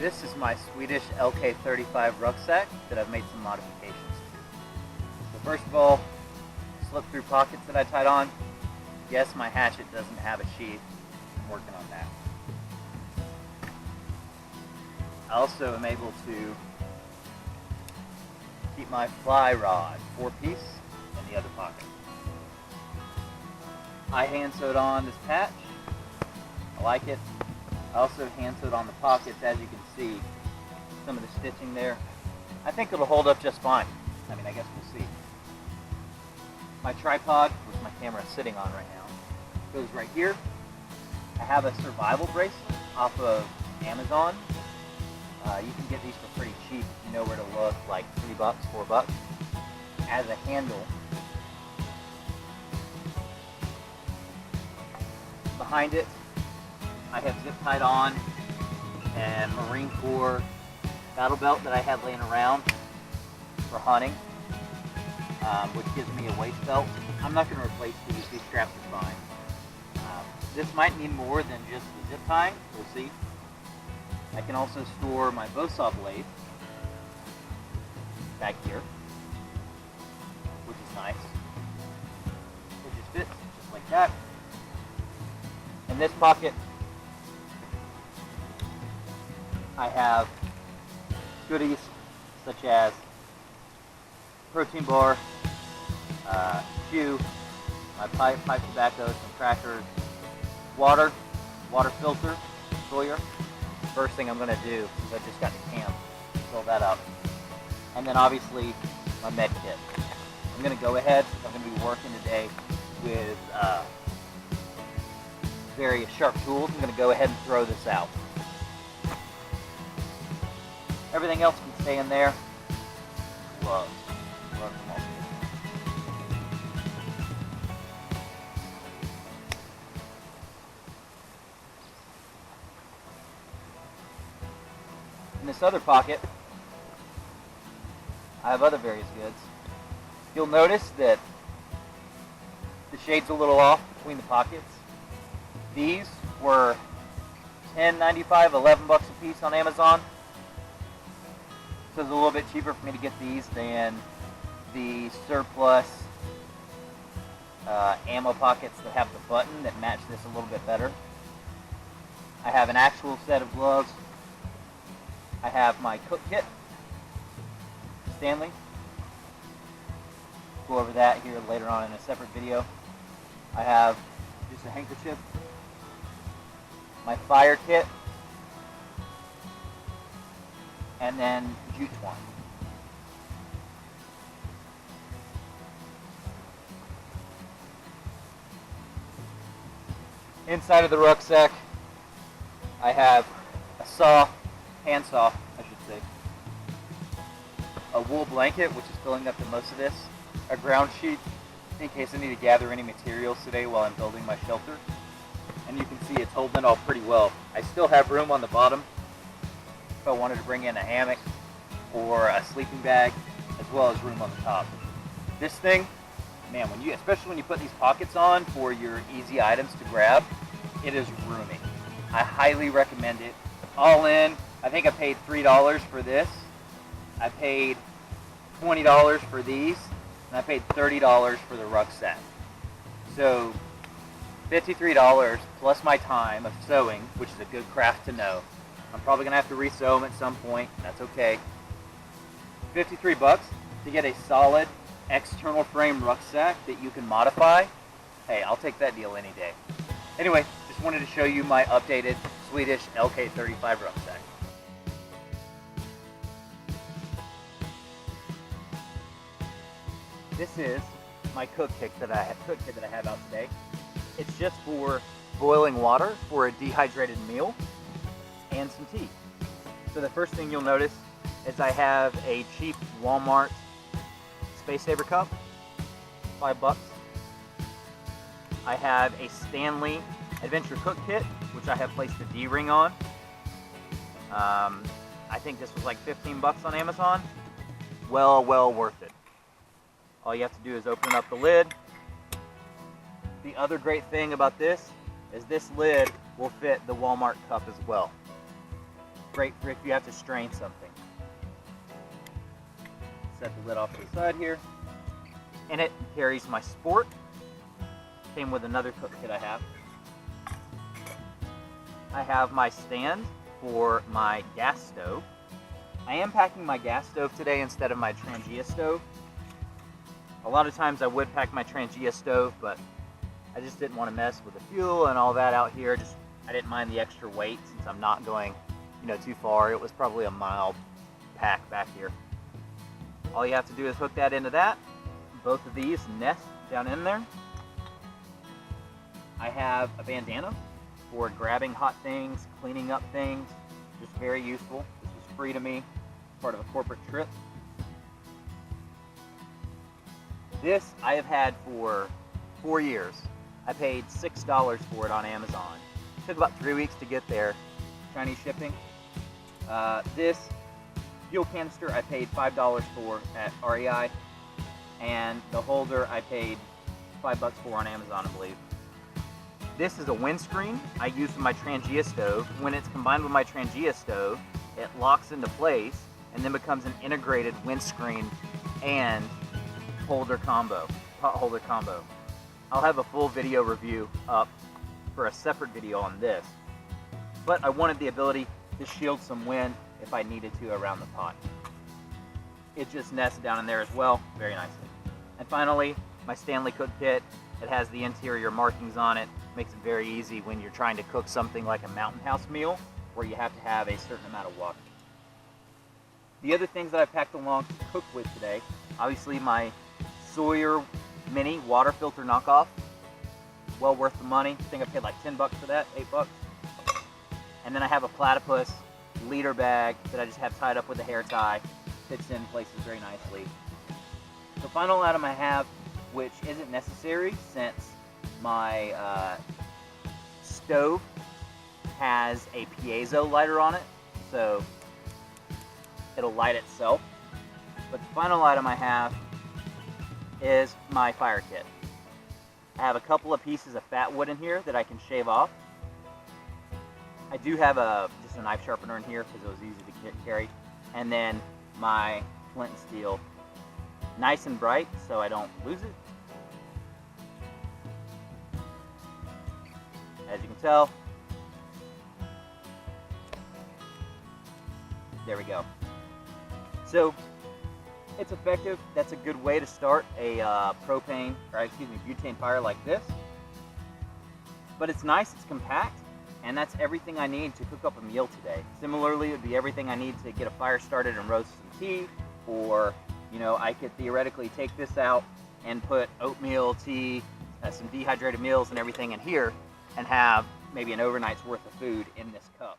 This is my Swedish LK35 rucksack that I've made some modifications to. So first of all, slip-through pockets that I tied on. Yes, my hatchet doesn't have a sheath. I'm working on that. I also am able to keep my fly rod 4-piece in the other pocket. I hand sewed on this patch. I like it. I also hand sewed on the pockets, as you can see, some of the stitching there. I think it'll hold up just fine. I mean, I guess we'll see. My tripod, which my camera is sitting on right now, goes right here. I have a survival bracelet off of Amazon. You can get these for pretty cheap if you know where to look, like $3, $4. As a handle. Behind it, I have zip tied on and Marine Corps battle belt that I had laying around for hunting, which gives me a waist belt. I'm not going to replace these straps are fine. This might need more than just the zip tie, we'll see. I can also store my bow saw blade back here, which is nice. It just fits, just like that. In this pocket, I have goodies such as protein bar, chew, my pipe tobacco, some crackers, water filter, Sawyer. First thing I'm going to do is I just got to camp, fill that up. And then obviously my med kit. I'm going to go ahead, I'm going to be working today with various sharp tools. I'm going to go ahead and throw this out. Everything else can stay in there. Gloves. Gloves them all. In this other pocket, I have other various goods. You'll notice that the shade's a little off between the pockets. These were $10.95, $11 a piece on Amazon. So it's a little bit cheaper for me to get these than the surplus ammo pockets that have the button that match this a little bit better. I have an actual set of gloves. I have my cook kit, Stanley. Go over that here later on in a separate video. I have just a handkerchief, my fire kit, and then jute twine. Inside of the rucksack, I have a saw, hand saw, I should say, a wool blanket, which is filling up the most of this, a ground sheet in case I need to gather any materials today while I'm building my shelter. And you can see it's holding it all pretty well. I still have room on the bottom if I wanted to bring in a hammock or a sleeping bag, as well as room on the top. This thing, man, especially when you put these pockets on for your easy items to grab, it is roomy. I highly recommend it. All in, I think I paid $3 for this. I paid $20 for these, and I paid $30 for the rucksack. So $53 plus my time of sewing, which is a good craft to know. I'm probably gonna have to re-sew them at some point. That's okay. $53 to get a solid external frame rucksack that you can modify. Hey, I'll take that deal any day. Anyway, just wanted to show you my updated Swedish LK35 rucksack. This is my cook kit that I have out today. It's just for boiling water for a dehydrated meal and some tea. So the first thing you'll notice is I have a cheap Walmart Space Saver cup, $5. I have a Stanley Adventure Cook Kit, which I have placed a D-ring on. I think this was like $15 on Amazon. Well worth it. All you have to do is open up the lid. The other great thing about this is this lid will fit the Walmart cup as well. great for if you have to strain something. Set the lid off to the side here. In it carries my spork. Came with another cook kit I have. I have my stand for my gas stove. I am packing my gas stove today instead of my Trangia stove. A lot of times I would pack my Trangia stove, but I just didn't want to mess with the fuel and all that out here. I didn't mind the extra weight since I'm not going, too far. It was probably a mile pack back here. All you have to do is hook that into that. Both of these nest down in there. I have a bandana for grabbing hot things, cleaning up things. Just very useful. This was free to me, part of a corporate trip. This I have had for 4 years. I paid $6 for it on Amazon. It took about 3 weeks to get there, Chinese shipping. This fuel canister I paid $5 for at REI, and the holder I paid $5 for on Amazon, I believe. This is a windscreen I use for my Trangia stove. When it's combined with my Trangia stove, it locks into place and then becomes an integrated windscreen and holder combo, pot holder combo. I'll have a full video review up for a separate video on this, but I wanted the ability to shield some wind if I needed to around the pot. It just nests down in there as well, very nicely. And finally, my Stanley cook kit. It has the interior markings on it. Makes it very easy when you're trying to cook something like a mountain house meal where you have to have a certain amount of water. The other things that I packed along to cook with today, obviously my Sawyer Mini water filter knockoff. Well worth the money. I think I paid like 10 bucks for that, 8 bucks. And then I have a platypus leader bag that I just have tied up with a hair tie. Fits in places very nicely. The final item I have, which isn't necessary since my stove has a piezo lighter on it, so it'll light itself. But the final item I have is my fire kit. I have a couple of pieces of fat wood in here that I can shave off. I do have just a knife sharpener in here because it was easy to carry. And then my flint and steel, nice and bright so I don't lose it. As you can tell, there we go. So it's effective. That's a good way to start a butane fire like this. But it's nice, it's compact, and that's everything I need to cook up a meal today. Similarly, it would be everything I need to get a fire started and roast some tea, or I could theoretically take this out and put oatmeal, tea, some dehydrated meals and everything in here, and have maybe an overnight's worth of food in this cup.